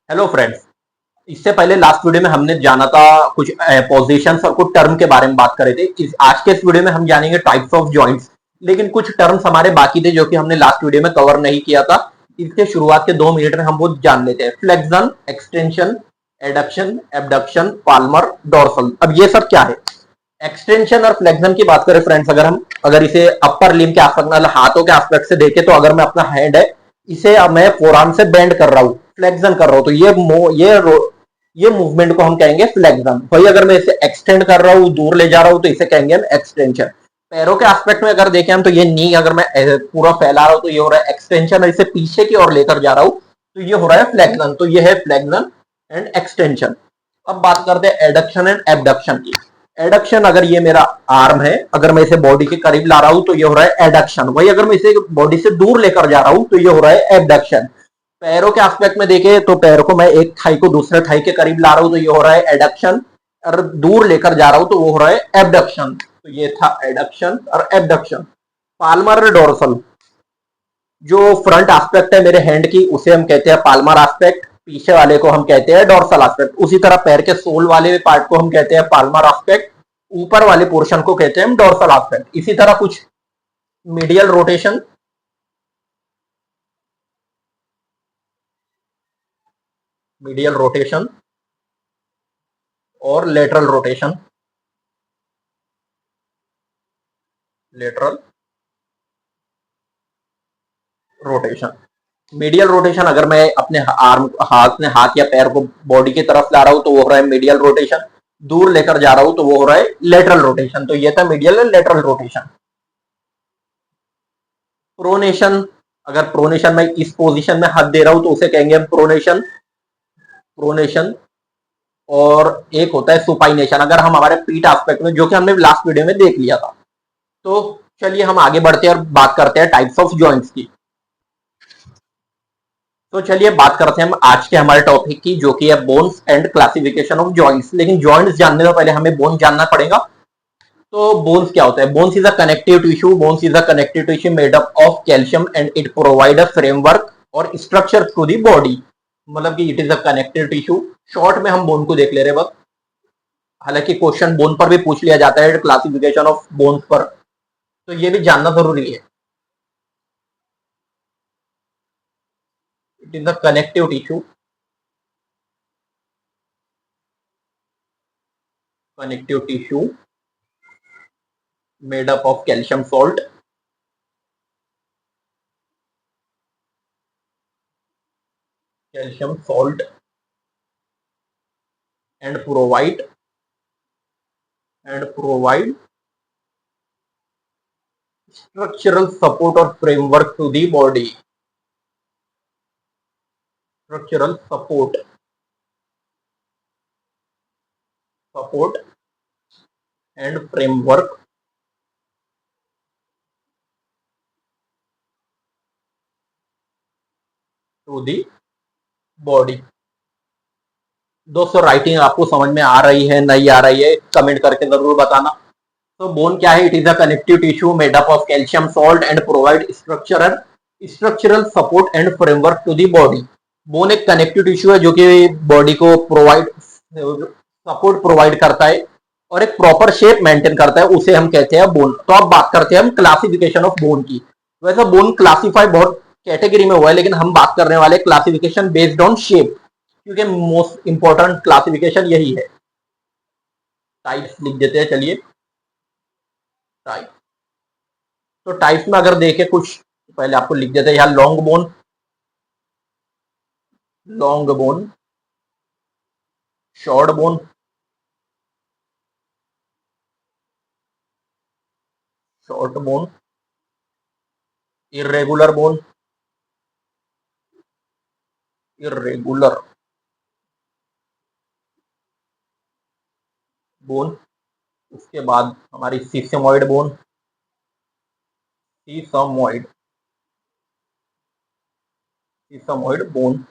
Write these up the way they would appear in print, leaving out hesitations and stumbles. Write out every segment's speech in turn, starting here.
Hello friends. इससे पहले last video में हमने जाना था कुछ पोजीशंस और कुछ टर्म के बारे में बात कर रहे थे। आज के इस वीडियो में हम जानेंगे टाइप्स ऑफ जॉइंट्स। लेकिन कुछ टर्म्स हमारे बाकी थे जो कि हमने लास्ट वीडियो में कवर नहीं किया था। इसके शुरुआत के 2 मिनट में हम वो जान लेते हैं। Flexion, extension, adduction, abduction, Palmer, dorsal. अब ये सब क्या है? एक्सटेंशन और फ्लेक्शन की बात करें फ्रेंड्स, अगर इसे अपर लिम्ब के आस्पेक्ट मतलब हाथों के आस्पेक्ट से देखें, तो अगर मैं अपना हैंड है, इसे अब मैं फोरआर्म से बेंड कर रहा हूँ, फ्लेक्शन कर रहा हूँ, तो ये मूवमेंट को हम कहेंगे फ्लेक्शन। वही अगर मैं इसे एक्सटेंड कर रहा हूँ, दूर ले जा रहा हूँ, तो इसे कहेंगे हम एक्सटेंशन। पैरों के एस्पेक्ट में अगर देखें हम, तो ये नी अगर मैं पूरा फैला रहा हूँ तो ये हो रहा है एक्सटेंशन, और इसे पीछे की ओर लेकर जा रहा हूँ तो ये हो रहा है फ्लेक्शन। तो ये है फ्लेक्शन एंड एक्सटेंशन। अब बात करते हैं एडक्शन एंड एबडक्शन की। एडक्शन, अगर ये मेरा आर्म है, अगर मैं इसे बॉडी के करीब ला रहा हूं तो ये हो रहा है एडक्शन। वही अगर मैं इसे बॉडी से दूर लेकर जा रहा हूं तो ये हो रहा है एबडक्शन। पैरों के एस्पेक्ट में देखें तो पैरों को मैं एक थाई को दूसरे थाई के करीब ला रहा हूं तो ये हो रहा है एडक्शन, और दूर लेकर जा रहा हूं तो वो हो रहा है एबडक्शन। तो ये था एडक्शन और एबडक्शन। पाल्मर डोर्सल, जो फ्रंट एस्पेक्ट है मेरे हैंड की, उसे हम कहते हैं पाल्मर एस्पेक्ट। पीछे वाले को हम कहते हैं डोर्सल एस्पेक्ट। उसी तरह पैर के सोल वाले पार्ट को हम कहते हैं पाल्मर एस्पेक्ट। ऊपर वाले पोर्शन को कहते हैं हम डोर्सल एस्पेक्ट। इसी तरह कुछ मीडियल रोटेशन, मीडियल रोटेशन और lateral rotation. Lateral rotation, medial rotation, अगर मैं अपने हाथ या पैर को बॉडी की तरफ ला रहा हूं तो वो हो रहा है मीडियल रोटेशन। दूर लेकर जा रहा हूं तो वो हो रहा है लेटरल रोटेशन। तो ये था medial and lateral rotation. Pronation, अगर प्रोनेशन में इस पोजीशन में हाथ दे रहा हूं तो उसे कहेंगे हम प्रोनेशन। प्रोनेशन। और एक होता है सुपाइनेशन, अगर हम हमारे पीठ एस्पेक्ट में, जो कि हमने लास्ट वीडियो में देख लिया था। तो चलिए हम आगे बढ़ते हैं और बात करते हैं टाइप्स ऑफ जॉइंट्स की। तो चलिए बात करते हैं हम आज के हमारे टॉपिक की, जो कि है bones and classification of joints. लेकिन जॉइंट्स जानने से पहले हमें बोन जानना पड़ेगा। तो बोन्स क्या होता है? Bones is a connective tissue. Bones is a connective tissue made up of calcium and it provide a framework और स्ट्रक्चर टू दी बॉडी। मतलब कि it is a connective tissue. Short में हम बोन को देख ले रहे हैं बस। हालांकि क्वेश्चन बोन पर भी पूछ लिया जाता है, क्लासिफिकेशन ऑफ बोन्स पर, तो ये भी जानना जरूरी है। It is a connective tissue. Connective tissue made up of calcium salt, calcium salt and provide structural support और framework to the body. Structural support and framework to the body. दोस्तों, writing आपको समझ में आ रही है नहीं आ रही है, कमेंट करके जरूर बताना। तो बोन क्या है? It is a connective tissue made up of calcium salt and provide structural support and framework to the body. Bone एक कनेक्टिव टिश्यू है जो कि बॉडी को सपोर्ट प्रोवाइड करता है और एक प्रॉपर शेप मेंटेन करता है, उसे हम कहते हैं बोन। तो अब बात करते हैं हम क्लासिफिकेशन ऑफ बोन की। वैसे बोन क्लासीफाई बहुत कैटेगरी में हुआ है, लेकिन हम बात करने वाले क्लासिफिकेशन बेस्ड ऑन शेप, क्योंकि मोस्ट इंपॉर्टेंट क्लासिफिकेशन यही है। टाइप्स लिख देते हैं, चलिए। टाइप, तो टाइप्स में अगर देखें कुछ, पहले आपको लिख देते हैं यहाँ। Long bone, long bone, short bone, short bone, irregular bone, irregular bone. उसके बाद हमारी sesamoid bone, sesamoid, sesamoid bone.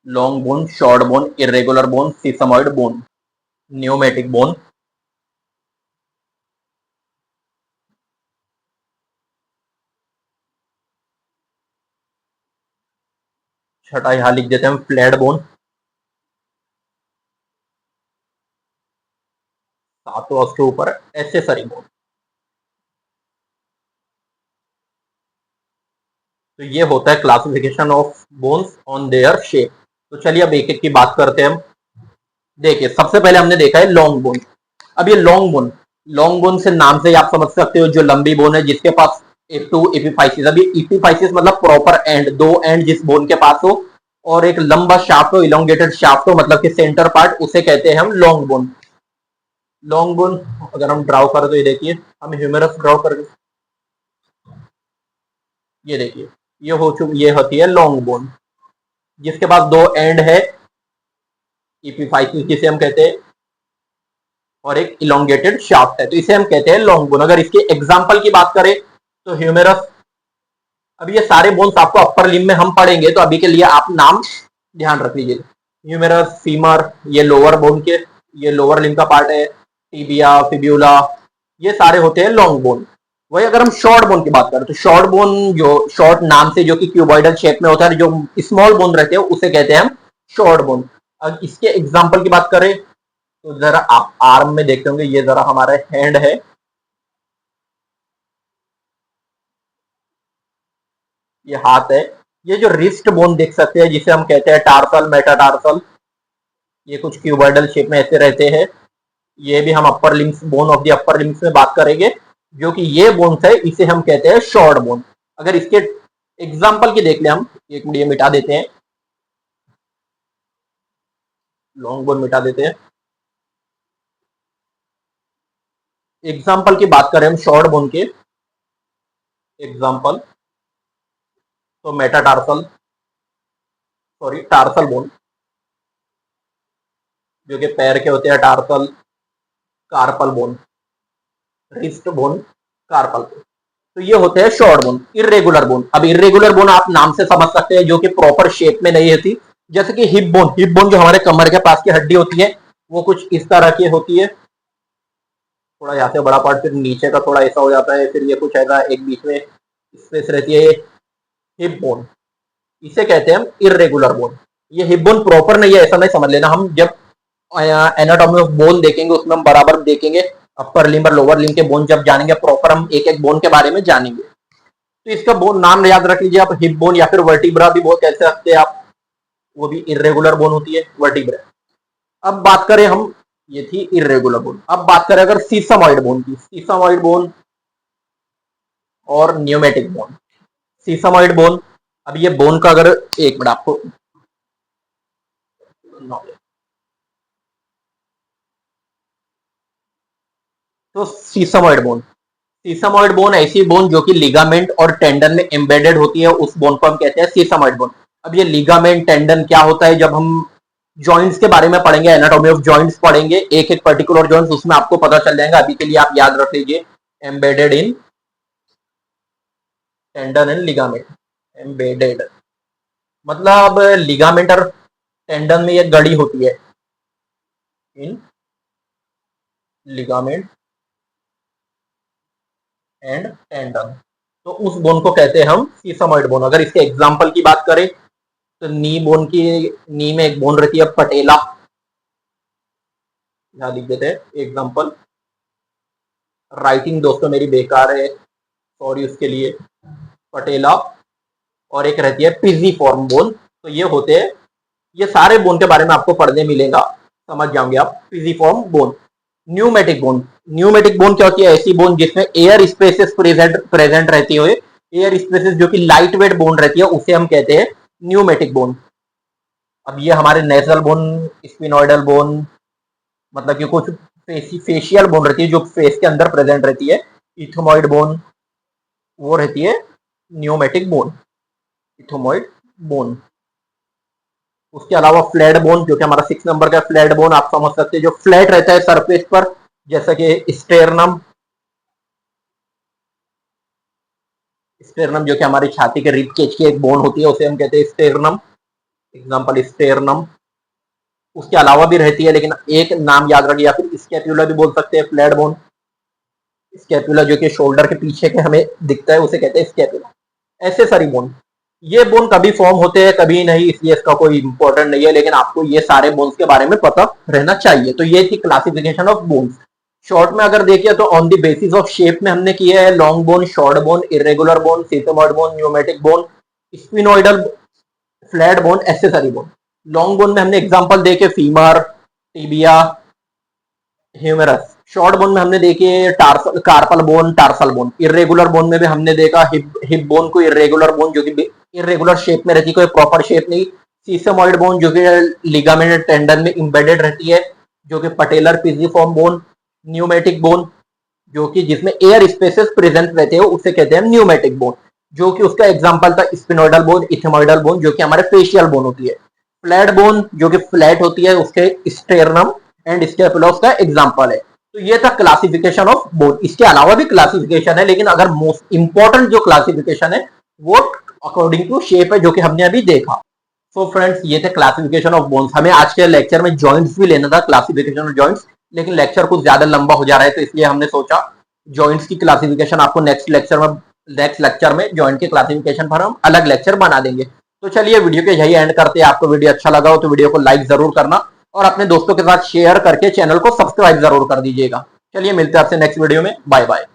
Long bone, short bone, irregular bone, sesamoid bone. Pneumatic bone, छठा यहाँ लिख देते हैं हम फ्लैट बोन। सातवां उसके ऊपर एसेसरी बोन। तो ये होता है classification of bones on their shape. तो चलिए अब एक एक की बात करते हैं हम। देखिए सबसे पहले हमने देखा है लॉन्ग बोन। अब ये लॉन्ग बोन से नाम से ही आप समझ सकते हो जो लंबी बोन है जिसके पास एक टू एपिफाइसिस। अब ये एपिफाइसिस मतलब प्रॉपर एंड, दो एंड जिस बोन के पास हो, और एक लंबा शाफ्ट हो, इलोंगेटेड शाफ्ट हो, मतलब कि सेंटर पार्ट, उसे कहते हैं हम लॉन्ग बोन। लॉन्ग बोन अगर हम ड्राउ करें तो ये देखिए, हम ह्यूमेरस ड्राउ कर, ये देखिए ये होती है लॉन्ग बोन जिसके पास दो एंड है, एपिफाइसिस जिसे हम कहते हैं, और एक इलोंगेटेड शाफ्ट है, तो इसे हम कहते हैं लॉन्ग बोन। अगर इसके एग्जाम्पल की बात करें तो ह्यूमेरस। अब ये सारे बोन्स आपको अपर लिम्ब में हम पढ़ेंगे, तो अभी के लिए आप नाम ध्यान रख लीजिए। ह्यूमेरस, फीमर, ये लोअर बोन के, ये लोअर लिम्ब का पार्ट है, टिबिया, फिब्यूला, ये सारे होते हैं लॉन्ग बोन। वही अगर हम शॉर्ट बोन की बात करें तो शॉर्ट बोन, जो शॉर्ट नाम से जो कि क्यूबॉइडल शेप में होता है, जो स्मॉल बोन रहते हैं उसे कहते हैं हम शॉर्ट बोन। अब इसके एग्जाम्पल की बात करें तो जरा आप आर्म में देखते होंगे, ये जरा हमारा हैंड है, ये हाथ है। ये जो रिस्ट बोन देख सकते हैं जिसे हम कहते हैं टार्सल, मेटाटार्सल, ये कुछ क्यूबॉइडल शेप में ऐसे रहते हैं। ये भी हम upper limbs, bone of the upper limbs में बात करेंगे। जो कि ये बोन्स है इसे हम कहते हैं शॉर्ट बोन। अगर इसके एग्जाम्पल की देख ले हम, एक मिनट ये मिटा देते हैं, लॉन्ग बोन मिटा देते हैं। एग्जाम्पल की बात करें हम शॉर्ट बोन के, एग्जाम्पल तो मेटाटार्सल, सॉरी टार्सल बोन, जो कि पैर के होते हैं tarsal, carpal bone, wrist bone, carpal bone. तो ये होते हैं शॉर्ट बोन। इरेगुलर बोन, अब इरेगुलर बोन आप नाम से समझ सकते हैं जो कि प्रॉपर शेप में नहीं होती, जैसे कि हिप बोन। हिप बोन जो हमारे कमर के पास की हड्डी होती है वो कुछ इस तरह की होती है, थोड़ा यहाँ से बड़ा पार्ट, फिर नीचे का थोड़ा ऐसा हो जाता है, फिर ये कुछ ऐसा एक बीच में स्पेस रहती है, ये हिप बोन, इसे कहते हैं हम इरेगुलर बोन। ये हिप बोन प्रॉपर नहीं है ऐसा नहीं समझ लेना। हम जब एनाटॉमी ऑफ बोन देखेंगे उसमें हम बराबर देखेंगे, अपर लिम्ब और लोअर लिम्ब के बोन जब जानेंगे प्रॉपर, हम एक एक बोन के बारे में जानेंगे। तो इसका बोन नाम याद रख लीजिए आप, हिप बोन या फिर वर्टिब्रा भी बहुत कह सकते हैं आप, वो भी इरेगुलर बोन होती है, वर्टिब्रा। अब बात करें हम, ये थी इरेगुलर बोन। अब बात करें अगर सीसमॉइड बोन की, सीसमॉइड बोन और न्यूमेटिक बोन। सीसमॉइड बोन, अब ये बोन का अगर एक मिनट आपको, तो सीसमॉइड बोन, सीसमॉइड बोन ऐसी बोन जो कि लिगामेंट और टेंडन में एम्बेडेड होती है, उस बोन को हम कहते हैं सीसमॉइड बोन। अब ये लिगामेंट टेंडन क्या होता है, जब हम जॉइंट्स के बारे में पढ़ेंगे, एनाटॉमी ऑफ जॉइंट्स पढ़ेंगे, एक एक पर्टिकुलर जॉइंट्स उसमें आपको पता चल जाएगा। अभी के लिए आप याद रख लीजिए, embedded in tendon and ligament. Embedded मतलब लिगामेंट और टेंडन में ये गड़ी होती है, इन लिगामेंट एंड टेंडन, तो उस बोन को कहते हैं हम सीसमॉइड बोन। अगर इसके एग्जाम्पल की बात करें तो नी बोन की, नी में एक बोन रहती है पटेला, यहाँ लिख देते हैं एग्जाम्पल। राइटिंग दोस्तों मेरी बेकार है, सॉरी उसके लिए। पटेला, और एक रहती है पिजीफॉर्म बोन। तो ये होते हैं, ये सारे बोन के बारे में आपको पढ़ने मिलेगा, समझ जाओगे आप। पिजीफॉर्म bone. Pneumatic bone, pneumatic bone क्या होती है, ऐसी बोन जिसमें एयर स्पेसेस प्रेजेंट रहती है, एयर स्पेसेस जो कि लाइट वेट बोन रहती है, उसे हम कहते हैं न्यूमेटिक बोन। अब ये हमारे नेजल बोन, स्पिनोइडल बोन, मतलब कि कुछ फेशियल बोन रहती है जो फेस के अंदर प्रेजेंट रहती है, इथोमॉइड बोन, वो रहती है न्यूमेटिक बोन, इथोमॉइड बोन। उसके अलावा फ्लैट बोन, जो कि हमारा 6 नंबर का फ्लैट बोन, आप समझ सकते हैं जो फ्लैट रहता है सरफेस पर, जैसा कि स्टेरनम, स्टेरनम जो कि हमारी छाती के रिब केज की एक बोन होती है, उसे हम कहते हैं स्टेरनम, एग्जांपल स्टेरनम। उसके अलावा भी रहती है, लेकिन एक नाम याद रखिए, या फिर स्कैपुला भी बोल सकते हैं फ्लैट बोन। स्कैपुला जो कि शोल्डर के पीछे के हमें दिखता है उसे कहते हैं स्कैपुला। एसेसरी बोन, ये बोन कभी फॉर्म होते हैं कभी नहीं, इसलिए इसका कोई इंपॉर्टेंट नहीं है, लेकिन आपको ये सारे बोन्स के बारे में पता रहना चाहिए। तो ये थी क्लासिफिकेशन ऑफ बोन्स। शॉर्ट में अगर देखिए तो on the basis of shape में हमने किया है long bone, short bone, irregular bone, sesamoid bone, pneumatic bone, sphenoidal, flat bone, accessory bone. Long bone में हमने एग्जांपल देखे femur, tibia, humerus. Short bone में हमने देखे tarsal, carpal bone, tarsal bone. Irregular bone में भी हमने देखा हिप बोन को इरेगुलर बोन, जो कि इरेगुलर शेप में रहती है, कोई प्रॉपर शेप नहीं। सीसमॉइड बोन जो कि लिगामेंट टेंडन में इंबेडेड रहती है, जो कि पटेलर पिजिफॉर्म बोन। न्यूमेटिक बोन जो कि जिसमें एयर स्पेसेस प्रेजेंट रहते हैं उसे कहते हैं न्यूमेटिक बोन, जो कि उसका एग्जांपल था स्पिनोइडल बोन, इथेमोइडल बोन, जो कि हमारे फेशियल बोन होती है। फ्लैट बोन जो कि फ्लैट होती है, उसके स्टेरनम एंड स्टेपुला उसका एग्जांपल है। तो ये था क्लासिफिकेशन ऑफ बोन। इसके अलावा भी क्लासिफिकेशन है, लेकिन अगर मोस्ट इंपॉर्टेंट जो क्लासिफिकेशन है वो अकॉर्डिंग टू शेप है, जो कि हमने अभी देखा। सो फ्रेंड्स, ये थे क्लासिफिकेशन ऑफ बोन्स। हमें आज के लेक्चर में जॉइंट्स भी लेना था, क्लासिफिकेशन ऑफ जॉइंट्स, लेकिन लेक्चर कुछ ज्यादा लंबा हो जा रहा है, तो इसलिए हमने सोचा जॉइंट्स की क्लासिफिकेशन आपको नेक्स्ट लेक्चर में जॉइंट के क्लासिफिकेशन पर हम अलग लेक्चर बना देंगे। तो चलिए वीडियो के यही एंड करते हैं। आपको वीडियो अच्छा लगा हो तो वीडियो को लाइक जरूर करना और अपने दोस्तों के साथ शेयर करके चैनल को सब्सक्राइब जरूर कर दीजिएगा। चलिए मिलते हैं आपसे नेक्स्ट वीडियो में। Bye bye.